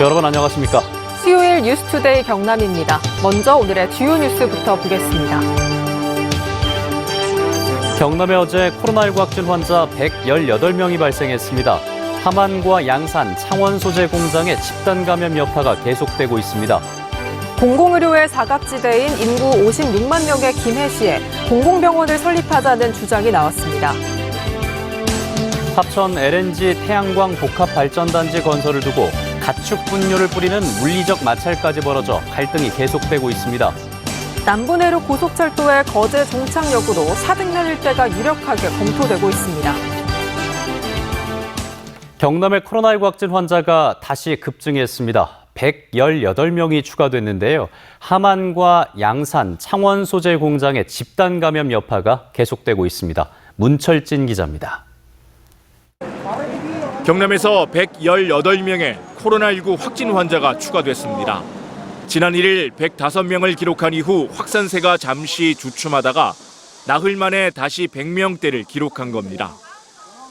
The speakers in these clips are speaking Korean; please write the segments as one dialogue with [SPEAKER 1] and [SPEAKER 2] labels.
[SPEAKER 1] 여러분 안녕하십니까?
[SPEAKER 2] 수요일 뉴스투데이 경남입니다. 먼저 오늘의 주요 뉴스부터 보겠습니다.
[SPEAKER 1] 경남에 어제 코로나19 확진 환자 118명이 발생했습니다. 함안과 양산, 창원 소재 공장의 집단 감염 여파가 계속되고 있습니다.
[SPEAKER 2] 공공의료의 사각지대인 인구 56만 명의 김해시에 공공병원을 설립하자는 주장이 나왔습니다.
[SPEAKER 1] 합천 LNG 태양광 복합발전단지 건설을 두고 가축 분뇨를 뿌리는 물리적 마찰까지 벌어져 갈등이 계속되고 있습니다.
[SPEAKER 2] 남부내륙 고속철도의 거제 종착역으로 사등면 일대가 유력하게 검토되고 있습니다.
[SPEAKER 1] 경남의 코로나19 확진 환자가 다시 급증했습니다. 118명이 추가됐는데요. 함안과 양산, 창원 소재 공장의 집단 감염 여파가 계속되고 있습니다. 문철진 기자입니다.
[SPEAKER 3] 경남에서 118명의 코로나19 확진 환자가 추가됐습니다. 지난 1일 105명을 기록한 이후 확산세가 잠시 주춤하다가 나흘 만에 다시 100명대를 기록한 겁니다.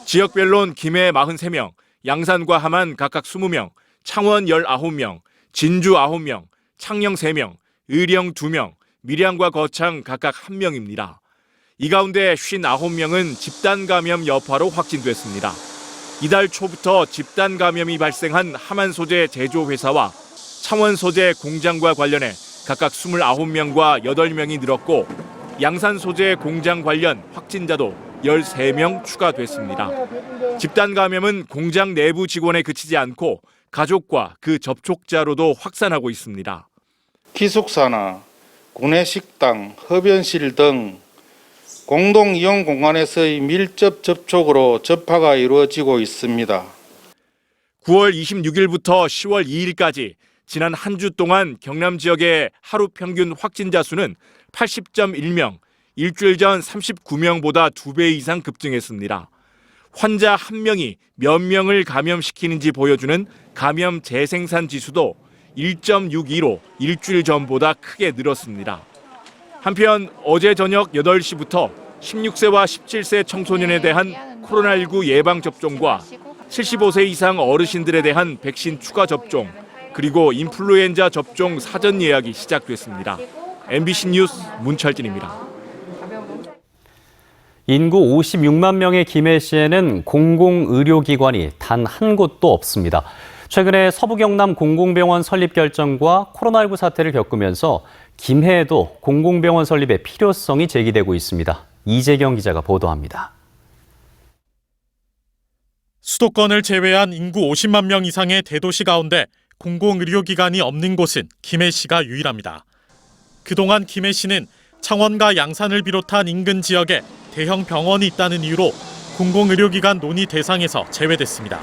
[SPEAKER 3] 지역별로는 김해 43명, 양산과 함안 각각 20명, 창원 19명, 진주 9명, 창녕 3명, 의령 2명, 밀양과 거창 각각 1명입니다. 이 가운데 59명은 집단 감염 여파로 확진됐습니다. 이달 초부터 집단 감염이 발생한 함안 소재 제조회사와 창원 소재 공장과 관련해 각각 29명과 8명이 늘었고 양산 소재 공장 관련 확진자도 13명 추가됐습니다. 집단 감염은 공장 내부 직원에 그치지 않고 가족과 그 접촉자로도 확산하고 있습니다.
[SPEAKER 4] 기숙사나 구내 식당, 흡연실 등 공동 이용 공간에서의 밀접 접촉으로 접하가 이루어지고 있습니다.
[SPEAKER 3] 9월 26일부터 10월 2일까지 지난 한 주 동안 경남 지역의 하루 평균 확진자 수는 80.1명, 일주일 전 39명보다 2배 이상 급증했습니다. 환자 한 명이 몇 명을 감염시키는지 보여주는 감염 재생산 지수도 1.62로 일주일 전보다 크게 늘었습니다. 한편 어제 저녁 8시부터 16세와 17세 청소년에 대한 코로나19 예방접종과 75세 이상 어르신들에 대한 백신 추가 접종, 그리고 인플루엔자 접종 사전 예약이 시작됐습니다. MBC 뉴스 문철진입니다.
[SPEAKER 1] 인구 56만 명의 김해시에는 공공의료기관이 단 한 곳도 없습니다. 최근에 서부경남 공공병원 설립 결정과 코로나19 사태를 겪으면서 김해에도 공공병원 설립의 필요성이 제기되고 있습니다. 이재경 기자가 보도합니다.
[SPEAKER 5] 수도권을 제외한 인구 50만 명 이상의 대도시 가운데 공공의료기관이 없는 곳은 김해시가 유일합니다. 그동안 김해시는 창원과 양산을 비롯한 인근 지역에 대형 병원이 있다는 이유로 공공의료기관 논의 대상에서 제외됐습니다.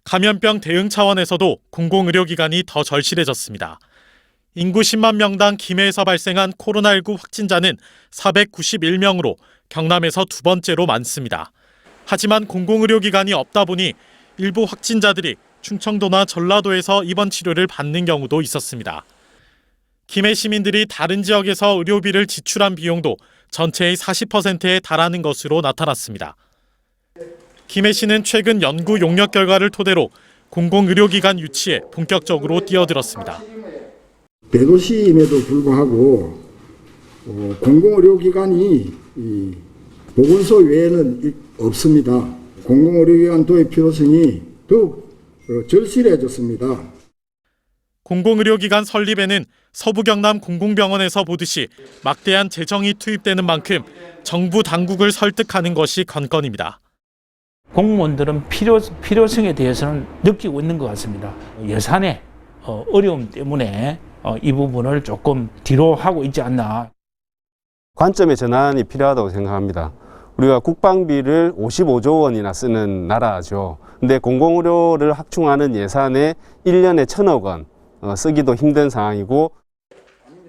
[SPEAKER 5] 감염병 대응 차원에서도 공공의료기관이 더 절실해졌습니다. 인구 10만 명당 김해에서 발생한 코로나19 확진자는 491명으로 경남에서 두 번째로 많습니다. 하지만 공공의료기관이 없다 보니 일부 확진자들이 충청도나 전라도에서 입원 치료를 받는 경우도 있었습니다. 김해 시민들이 다른 지역에서 의료비를 지출한 비용도 전체의 40%에 달하는 것으로 나타났습니다. 김해시는 최근 연구 용역 결과를 토대로 공공의료기관 유치에 본격적으로 뛰어들었습니다.
[SPEAKER 6] 대도시임에도 불구하고 공공의료기관이 보건소 외에는 없습니다. 공공의료기관 도입 필요성이 더욱 절실해졌습니다.
[SPEAKER 5] 공공의료기관 설립에는 서부경남 공공병원에서 보듯이 막대한 재정이 투입되는 만큼 정부 당국을 설득하는 것이 관건입니다.
[SPEAKER 7] 공무원들은 필요성에 대해서는 느끼고 있는 것 같습니다. 예산의 어려움 때문에 이 부분을 조금 뒤로 하고 있지 않나.
[SPEAKER 8] 관점의 전환이 필요하다고 생각합니다. 우리가 국방비를 55조 원이나 쓰는 나라죠. 근데 공공의료를 확충하는 예산에 1년에 1,000억 원 쓰기도 힘든 상황이고.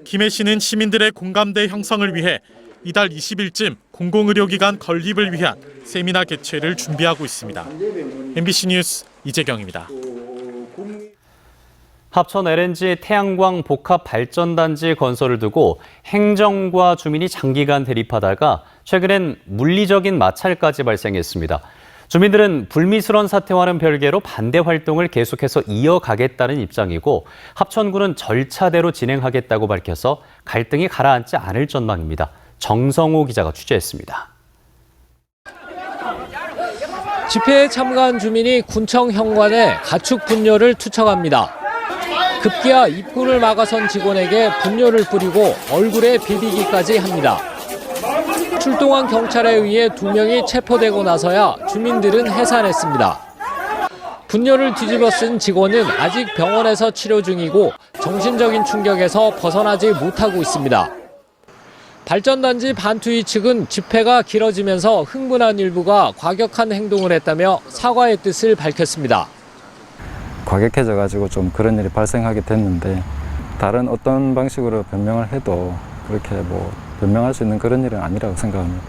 [SPEAKER 5] 김해시는 시민들의 공감대 형성을 위해 이달 20일쯤 공공의료기관 건립을 위한 세미나 개최를 준비하고 있습니다. MBC 뉴스 이재경입니다.
[SPEAKER 1] 합천 LNG 태양광 복합 발전단지 건설을 두고 행정과 주민이 장기간 대립하다가 최근엔 물리적인 마찰까지 발생했습니다. 주민들은 불미스러운 사태와는 별개로 반대 활동을 계속해서 이어가겠다는 입장이고 합천군은 절차대로 진행하겠다고 밝혀서 갈등이 가라앉지 않을 전망입니다. 정성호 기자가 취재했습니다.
[SPEAKER 9] 집회에 참가한 주민이 군청 현관에 가축 분뇨를 투척합니다. 급기야 입구를 막아선 직원에게 분뇨를 뿌리고 얼굴에 비비기까지 합니다. 출동한 경찰에 의해 2명이 체포되고 나서야 주민들은 해산했습니다. 분뇨를 뒤집어 쓴 직원은 아직 병원에서 치료 중이고 정신적인 충격에서 벗어나지 못하고 있습니다. 발전단지 반투이 측은 집회가 길어지면서 흥분한 일부가 과격한 행동을 했다며 사과의 뜻을 밝혔습니다.
[SPEAKER 10] 과격해져가지고 좀 그런 일이 발생하게 됐는데 다른 어떤 방식으로 변명을 해도 그렇게 변명할 수 있는 그런 일은 아니라고 생각합니다.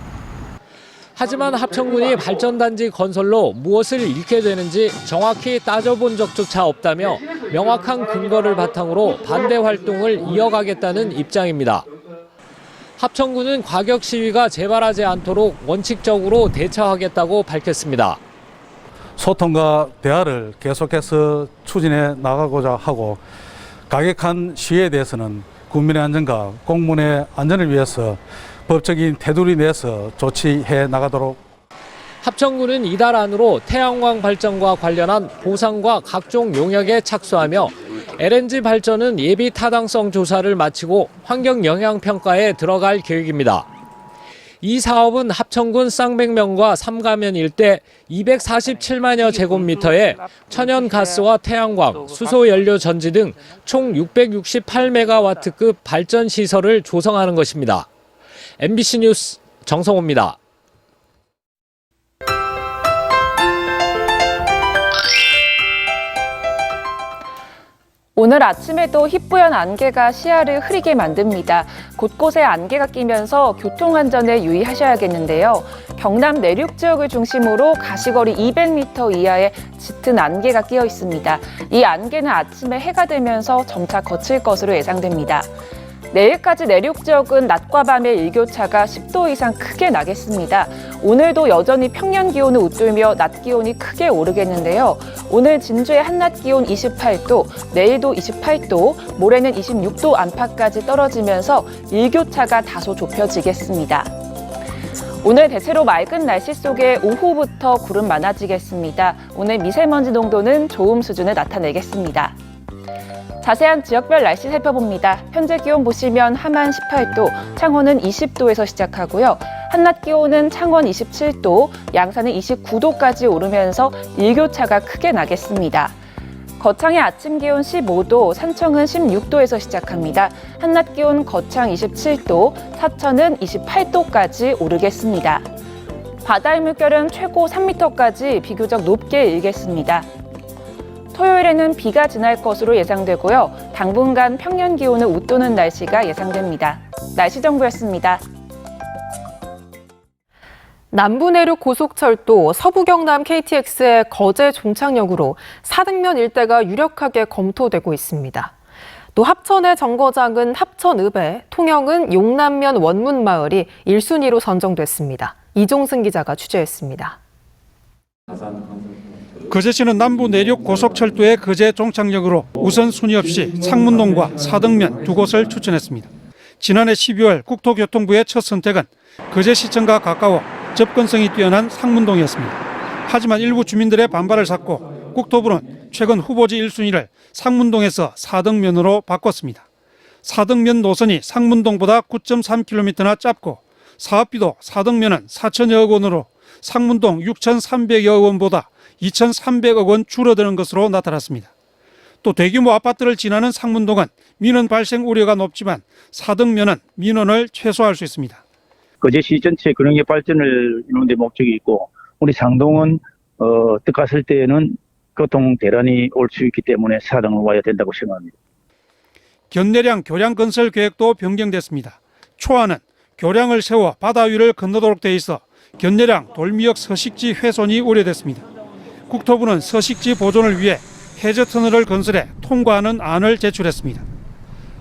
[SPEAKER 9] 하지만 합천군이 발전단지 건설로 무엇을 잃게 되는지 정확히 따져본 적조차 없다며 명확한 근거를 바탕으로 반대 활동을 이어가겠다는 입장입니다. 합천군은 과격 시위가 재발하지 않도록 원칙적으로 대처하겠다고 밝혔습니다.
[SPEAKER 11] 소통과 대화를 계속해서 추진해 나가고자 하고 과격한 시위에 대해서는 국민의 안전과 공무원의 안전을 위해서 법적인 테두리 내에서 조치해 나가도록.
[SPEAKER 9] 합천군은 이달 안으로 태양광 발전과 관련한 보상과 각종 용역에 착수하며 LNG 발전은 예비 타당성 조사를 마치고 환경 영향 평가에 들어갈 계획입니다. 이 사업은 합천군 쌍백면과 삼가면 일대 247만여 제곱미터의 천연가스와 태양광, 수소연료 전지 등 총 668메가와트급 발전 시설을 조성하는 것입니다. MBC 뉴스 정성호입니다.
[SPEAKER 2] 오늘 아침에도 희뿌연 안개가 시야를 흐리게 만듭니다. 곳곳에 안개가 끼면서 교통안전에 유의하셔야겠는데요. 경남 내륙 지역을 중심으로 가시거리 200m 이하에 짙은 안개가 끼어 있습니다. 이 안개는 아침에 해가 되면서 점차 거칠 것으로 예상됩니다. 내일까지 내륙 지역은 낮과 밤의 일교차가 10도 이상 크게 나겠습니다. 오늘도 여전히 평년 기온을 웃돌며 낮 기온이 크게 오르겠는데요. 오늘 진주의 한낮 기온 28도, 내일도 28도, 모레는 26도 안팎까지 떨어지면서 일교차가 다소 좁혀지겠습니다. 오늘 대체로 맑은 날씨 속에 오후부터 구름 많아지겠습니다. 오늘 미세먼지 농도는 좋음 수준을 나타내겠습니다. 자세한 지역별 날씨 살펴봅니다. 현재 기온 보시면 함안 18도, 창원은 20도에서 시작하고요. 한낮 기온은 창원 27도, 양산은 29도까지 오르면서 일교차가 크게 나겠습니다. 거창의 아침 기온 15도, 산청은 16도에서 시작합니다. 한낮 기온 거창 27도, 사천은 28도까지 오르겠습니다. 바다의 물결은 최고 3m까지 비교적 높게 일겠습니다. 토요일에는 비가 지날 것으로 예상되고요. 당분간 평년 기온을 웃도는 날씨가 예상됩니다. 날씨 정보였습니다. 남부 내륙 고속철도 서부 경남 KTX의 거제 종착역으로 사등면 일대가 유력하게 검토되고 있습니다. 또 합천의 정거장은 합천읍에, 통영은 용남면 원문마을이 1순위로 선정됐습니다. 이종승 기자가 취재했습니다.
[SPEAKER 12] 거제시는 남부 내륙 고속철도의 거제 종착역으로 우선 순위 없이 상문동과 사등면 두 곳을 추천했습니다. 지난해 12월 국토교통부의 첫 선택은 거제시청과 가까워 접근성이 뛰어난 상문동이었습니다. 하지만 일부 주민들의 반발을 샀고 국토부는 최근 후보지 1순위를 상문동에서 사등면으로 바꿨습니다. 사등면 노선이 상문동보다 9.3km나 짧고 사업비도 사등면은 4천여억 원으로 상문동 6,300여 원보다 2,300억 원 줄어드는 것으로 나타났습니다. 또 대규모 아파트를 지나는 상문동은 민원 발생 우려가 높지만 사등면은 민원을 최소화할 수 있습니다.
[SPEAKER 13] 거제시 전체 근영의 발전을 이루는 데 목적이 있고 우리 상동은 뜻갔을 때에는 교통 대란이 올 수 있기 때문에 사등을 와야 된다고 생각합니다.
[SPEAKER 12] 견내량 교량 건설 계획도 변경됐습니다. 초안은 교량을 세워 바다 위를 건너도록 돼 있어 견내량 돌미역 서식지 훼손이 우려됐습니다. 국토부는 서식지 보존을 위해 해저 터널을 건설해 통과하는 안을 제출했습니다.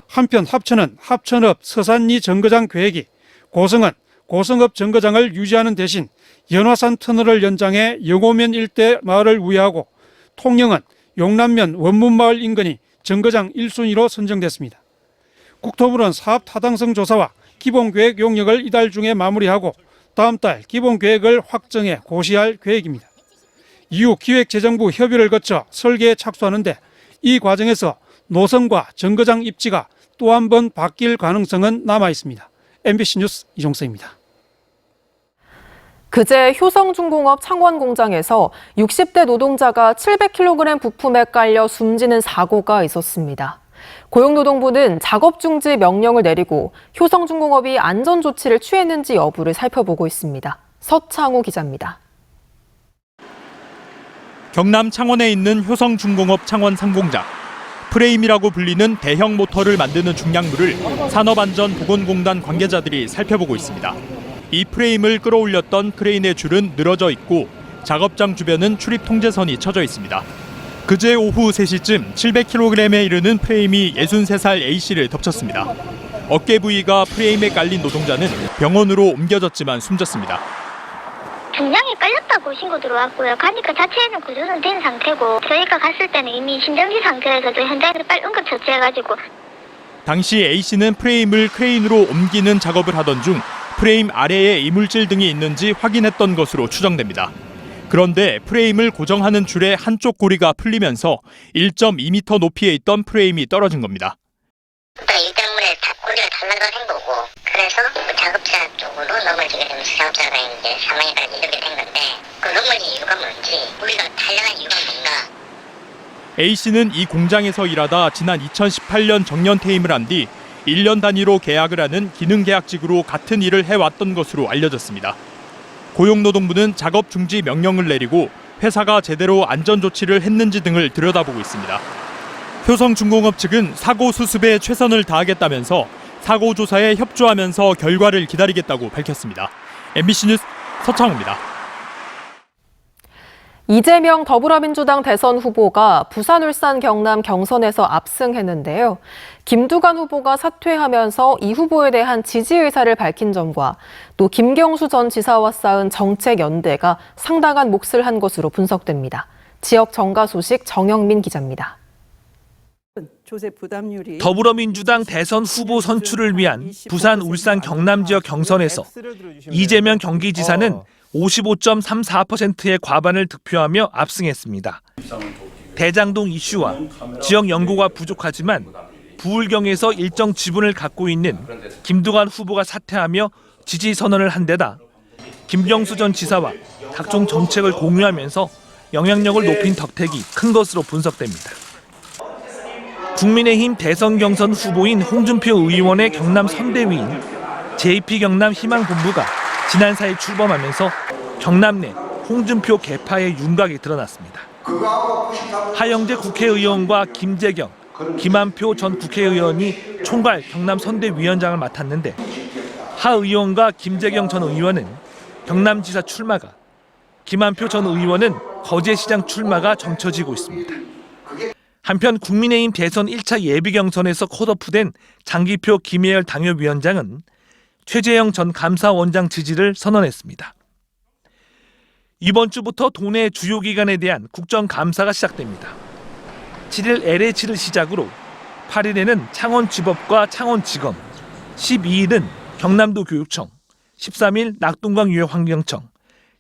[SPEAKER 12] 한편 합천은 합천읍 서산리 정거장 계획이, 고성은 고성읍 정거장을 유지하는 대신 연화산 터널을 연장해 영호면 일대 마을을 우회하고 통영은 용남면 원문마을 인근이 정거장 1순위로 선정됐습니다. 국토부는 사업 타당성 조사와 기본계획 용역을 이달 중에 마무리하고 다음 달 기본계획을 확정해 고시할 계획입니다. 이후 기획재정부 협의를 거쳐 설계에 착수하는데 이 과정에서 노선과 정거장 입지가 또 한 번 바뀔 가능성은 남아 있습니다. MBC 뉴스 이종서입니다.
[SPEAKER 14] 그제 효성중공업 창원 공장에서 60대 노동자가 700kg 부품에 깔려 숨지는 사고가 있었습니다. 고용노동부는 작업 중지 명령을 내리고 효성중공업이 안전조치를 취했는지 여부를 살펴보고 있습니다. 서창호 기자입니다.
[SPEAKER 5] 경남 창원에 있는 효성중공업 창원 상공장. 프레임이라고 불리는 대형 모터를 만드는 중량물을 산업안전보건공단 관계자들이 살펴보고 있습니다. 이 프레임을 끌어올렸던 크레인의 줄은 늘어져 있고 작업장 주변은 출입 통제선이 쳐져 있습니다. 그제 오후 3시쯤 700kg에 이르는 프레임이 63살 A씨를 덮쳤습니다. 어깨 부위가 프레임에 깔린 노동자는 병원으로 옮겨졌지만 숨졌습니다.
[SPEAKER 15] 중량이 깔렸다고 신고 들어왔고요. 가니까 자체는 구조는 된 상태고 저희가 갔을 때는 이미 심정지 상태에서 현장에서 빨리 응급 처치해가지고.
[SPEAKER 5] 당시 A씨는 프레임을 크레인으로 옮기는 작업을 하던 중 프레임 아래에 이물질 등이 있는지 확인했던 것으로 추정됩니다. 그런데 프레임을 고정하는 줄의 한쪽 고리가 풀리면서 1.2m 높이에 있던 프레임이 떨어진 겁니다.
[SPEAKER 15] 이 때문에 고리가 달라진 거고 그래서 작업자 쪽으로 넘어지게 되면서 작업자가 이제 사망에까지 이르게 된 건데 그 넘어진 이유가 뭔지 우리가 달려간 이유가 뭔가.
[SPEAKER 5] A씨는 이 공장에서 일하다 지난 2018년 정년 퇴임을 한 뒤 1년 단위로 계약을 하는 기능계약직으로 같은 일을 해왔던 것으로 알려졌습니다. 고용노동부는 작업 중지 명령을 내리고 회사가 제대로 안전조치를 했는지 등을 들여다보고 있습니다. 효성중공업 측은 사고 수습에 최선을 다하겠다면서 사고 조사에 협조하면서 결과를 기다리겠다고 밝혔습니다. MBC 뉴스 서창호입니다.
[SPEAKER 14] 이재명 더불어민주당 대선 후보가 부산, 울산, 경남 경선에서 압승했는데요. 김두관 후보가 사퇴하면서 이 후보에 대한 지지 의사를 밝힌 점과 또 김경수 전 지사와 쌓은 정책 연대가 상당한 몫을 한 것으로 분석됩니다. 지역 정가 소식 정영민 기자입니다.
[SPEAKER 16] 더불어민주당 대선 후보 선출을 위한 부산, 울산, 경남 지역 경선에서 이재명 경기지사는 55.34%의 과반을 득표하며 압승했습니다. 대장동 이슈와 지역 연고가 부족하지만 부울경에서 일정 지분을 갖고 있는 김두관 후보가 사퇴하며 지지 선언을 한 데다 김경수 전 지사와 각종 정책을 공유하면서 영향력을 높인 덕택이 큰 것으로 분석됩니다. 국민의힘 대선 경선 후보인 홍준표 의원의 경남 선대위인 JP 경남 희망본부가 지난 4일 출범하면서 경남 내 홍준표 개파의 윤곽이 드러났습니다. 하영재 국회의원과 김재경, 김한표 전 국회의원이 총괄 경남 선대위원장을 맡았는데 하 의원과 김재경 전 의원은 경남지사 출마가, 김한표 전 의원은 거제시장 출마가 점쳐지고 있습니다. 한편 국민의힘 대선 1차 예비경선에서 컷오프된 장기표 김혜열 당협위원장은 최재형 전 감사원장 지지를 선언했습니다. 이번 주부터 도내 주요 기관에 대한 국정감사가 시작됩니다. 7일 LH를 시작으로 8일에는 창원지법과 창원지검, 12일은 경남도 교육청, 13일 낙동강유해환경청,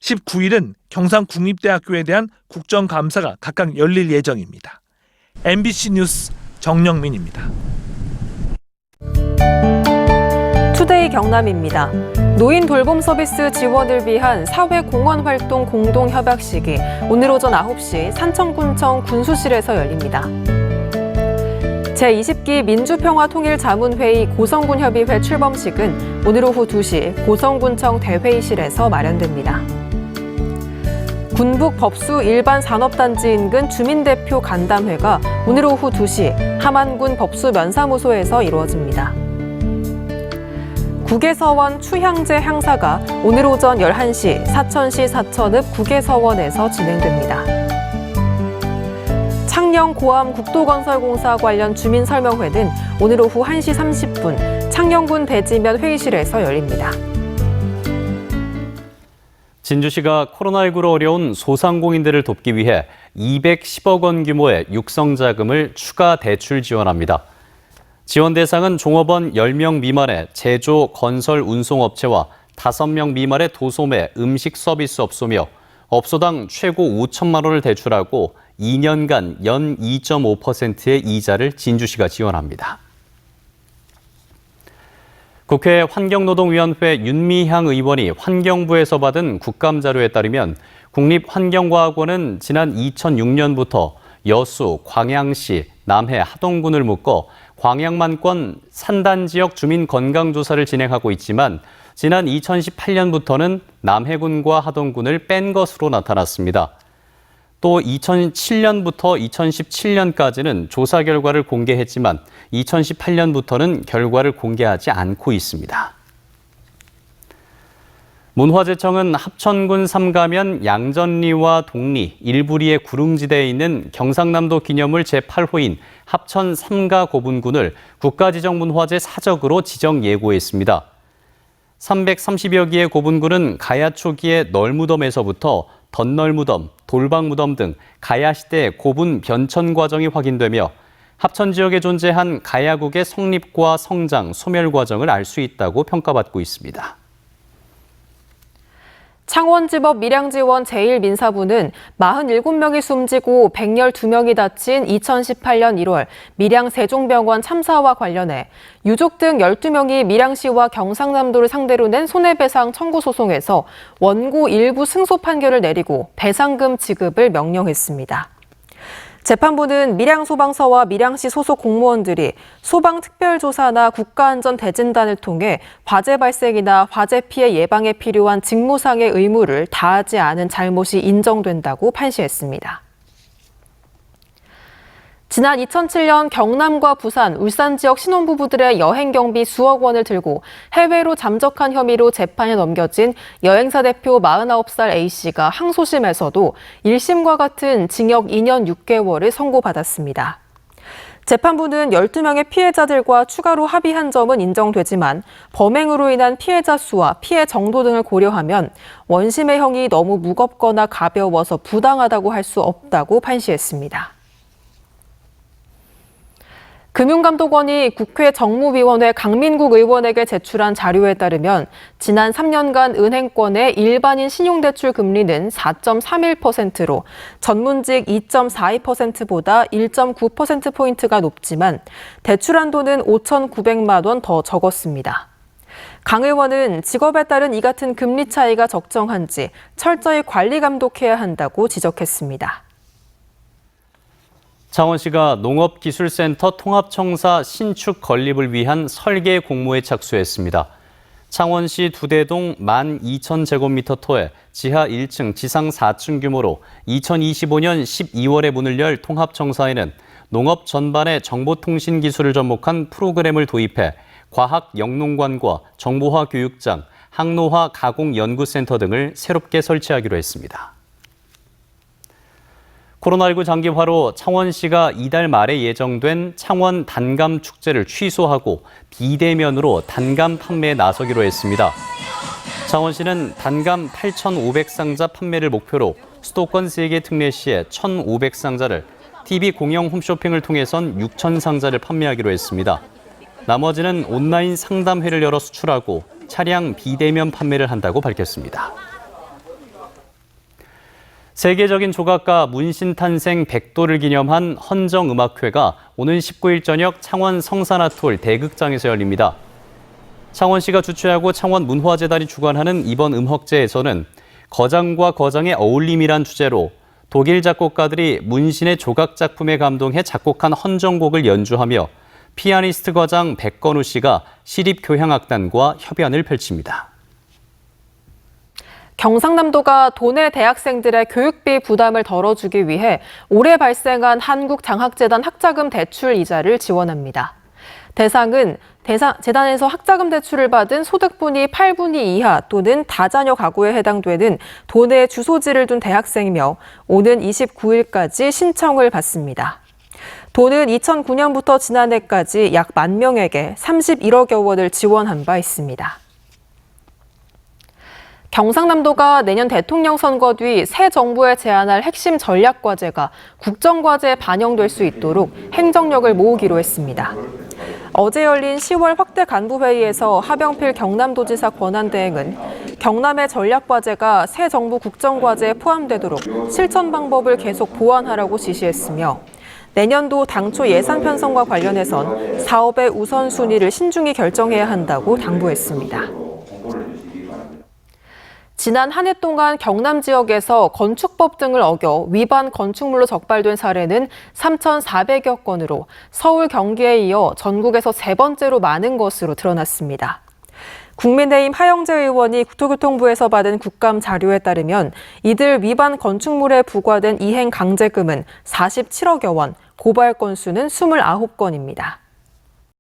[SPEAKER 16] 19일은 경상국립대학교에 대한 국정감사가 각각 열릴 예정입니다. MBC 뉴스 정영민입니다.
[SPEAKER 14] 투데이 경남입니다. 노인 돌봄 서비스 지원을 위한 사회공헌활동 공동협약식이 오늘 오전 9시 산청군청 군수실에서 열립니다. 제20기 민주평화통일자문회의 고성군협의회 출범식은 오늘 오후 2시 고성군청 대회의실에서 마련됩니다. 군북 법수 일반산업단지 인근 주민대표 간담회가 오늘 오후 2시 함안군 법수면사무소에서 이루어집니다. 국외서원 추향제 향사가 오늘 오전 11시 사천시 사천읍 국외서원에서 진행됩니다. 창녕 고암 국도건설공사 관련 주민설명회는 오늘 오후 1시 30분 창녕군 대지면 회의실에서 열립니다.
[SPEAKER 1] 진주시가 코로나19로 어려운 소상공인들을 돕기 위해 210억 원 규모의 육성자금을 추가 대출 지원합니다. 지원 대상은 종업원 10명 미만의 제조, 건설, 운송업체와 5명 미만의 도소매, 음식 서비스 업소며 업소당 최고 5천만 원을 대출하고 2년간 연 2.5%의 이자를 진주시가 지원합니다. 국회 환경노동위원회 윤미향 의원이 환경부에서 받은 국감자료에 따르면 국립환경과학원은 지난 2006년부터 여수, 광양시, 남해, 하동군을 묶어 광양만권 산단지역 주민 건강조사를 진행하고 있지만 지난 2018년부터는 남해군과 하동군을 뺀 것으로 나타났습니다. 또 2007년부터 2017년까지는 조사 결과를 공개했지만 2018년부터는 결과를 공개하지 않고 있습니다. 문화재청은 합천군 삼가면 양전리와 동리, 일부리의 구릉지대에 있는 경상남도 기념물 제8호인 합천 삼가고분군을 국가지정문화재 사적으로 지정 예고했습니다. 330여 기의 고분군은 가야 초기의 널무덤에서부터 덧널무덤, 돌방무덤 등 가야시대 고분 변천 과정이 확인되며 합천 지역에 존재한 가야국의 성립과 성장, 소멸 과정을 알 수 있다고 평가받고 있습니다.
[SPEAKER 14] 창원지법 밀양지원 제1민사부는 47명이 숨지고 112명이 다친 2018년 1월 밀양 세종병원 참사와 관련해 유족 등 12명이 밀양시와 경상남도를 상대로 낸 손해배상 청구 소송에서 원고 일부 승소 판결을 내리고 배상금 지급을 명령했습니다. 재판부는 밀양소방서와 밀양시 소속 공무원들이 소방특별조사나 국가안전대진단을 통해 화재 발생이나 화재 피해 예방에 필요한 직무상의 의무를 다하지 않은 잘못이 인정된다고 판시했습니다. 지난 2007년 경남과 부산, 울산 지역 신혼부부들의 여행경비 수억 원을 들고 해외로 잠적한 혐의로 재판에 넘겨진 여행사 대표 49살 A씨가 항소심에서도 1심과 같은 징역 2년 6개월을 선고받았습니다. 재판부는 12명의 피해자들과 추가로 합의한 점은 인정되지만 범행으로 인한 피해자 수와 피해 정도 등을 고려하면 원심의 형이 너무 무겁거나 가벼워서 부당하다고 할 수 없다고 판시했습니다. 금융감독원이 국회 정무위원회 강민국 의원에게 제출한 자료에 따르면 지난 3년간 은행권의 일반인 신용대출 금리는 4.31%로 전문직 2.42%보다 1.9%포인트가 높지만 대출한 돈은 5,900만 원 더 적었습니다. 강 의원은 직업에 따른 이 같은 금리 차이가 적정한지 철저히 관리 감독해야 한다고 지적했습니다.
[SPEAKER 1] 창원시가 농업기술센터 통합청사 신축 건립을 위한 설계 공모에 착수했습니다. 창원시 두대동 12,000제곱미터 토에 지하 1층, 지상 4층 규모로 2025년 12월에 문을 열 통합청사에는 농업 전반의 정보통신 기술을 접목한 프로그램을 도입해 과학 영농관과 정보화 교육장, 항로화 가공연구센터 등을 새롭게 설치하기로 했습니다. 코로나19 장기화로 창원시가 이달 말에 예정된 창원 단감 축제를 취소하고 비대면으로 단감 판매에 나서기로 했습니다. 창원시는 단감 8,500상자 판매를 목표로 수도권 3개 특례 시에 1,500상자를, TV 공영 홈쇼핑을 통해선 6,000상자를 판매하기로 했습니다. 나머지는 온라인 상담회를 열어 수출하고 차량 비대면 판매를 한다고 밝혔습니다. 세계적인 조각가 문신 탄생 100도를 기념한 헌정음악회가 오는 19일 저녁 창원 성산아톨 대극장에서 열립니다. 창원시가 주최하고 창원문화재단이 주관하는 이번 음악제에서는 거장과 거장의 어울림이란 주제로 독일 작곡가들이 문신의 조각 작품에 감동해 작곡한 헌정곡을 연주하며 피아니스트 거장 백건우 씨가 시립교향악단과 협연을 펼칩니다.
[SPEAKER 14] 경상남도가 도내 대학생들의 교육비 부담을 덜어주기 위해 올해 발생한 한국장학재단 학자금 대출 이자를 지원합니다. 대상은 재단에서 학자금 대출을 받은 소득분위 8분위 이하 또는 다자녀 가구에 해당되는 도내 주소지를 둔 대학생이며 오는 29일까지 신청을 받습니다. 도는 2009년부터 지난해까지 약 10,000명에게 31억여 원을 지원한 바 있습니다. 경상남도가 내년 대통령 선거 뒤 새 정부에 제안할 핵심 전략 과제가 국정과제에 반영될 수 있도록 행정력을 모으기로 했습니다. 어제 열린 10월 확대 간부회의에서 하병필 경남도지사 권한대행은 경남의 전략과제가 새 정부 국정과제에 포함되도록 실천 방법을 계속 보완하라고 지시했으며 내년도 당초 예산 편성과 관련해선 사업의 우선순위를 신중히 결정해야 한다고 당부했습니다. 지난 한 해 동안 경남 지역에서 건축법 등을 어겨 위반 건축물로 적발된 사례는 3,400여 건으로 서울, 경기에 이어 전국에서 세 번째로 많은 것으로 드러났습니다. 국민의힘 하영재 의원이 국토교통부에서 받은 국감 자료에 따르면 이들 위반 건축물에 부과된 이행 강제금은 47억여 원, 고발 건수는 29건입니다.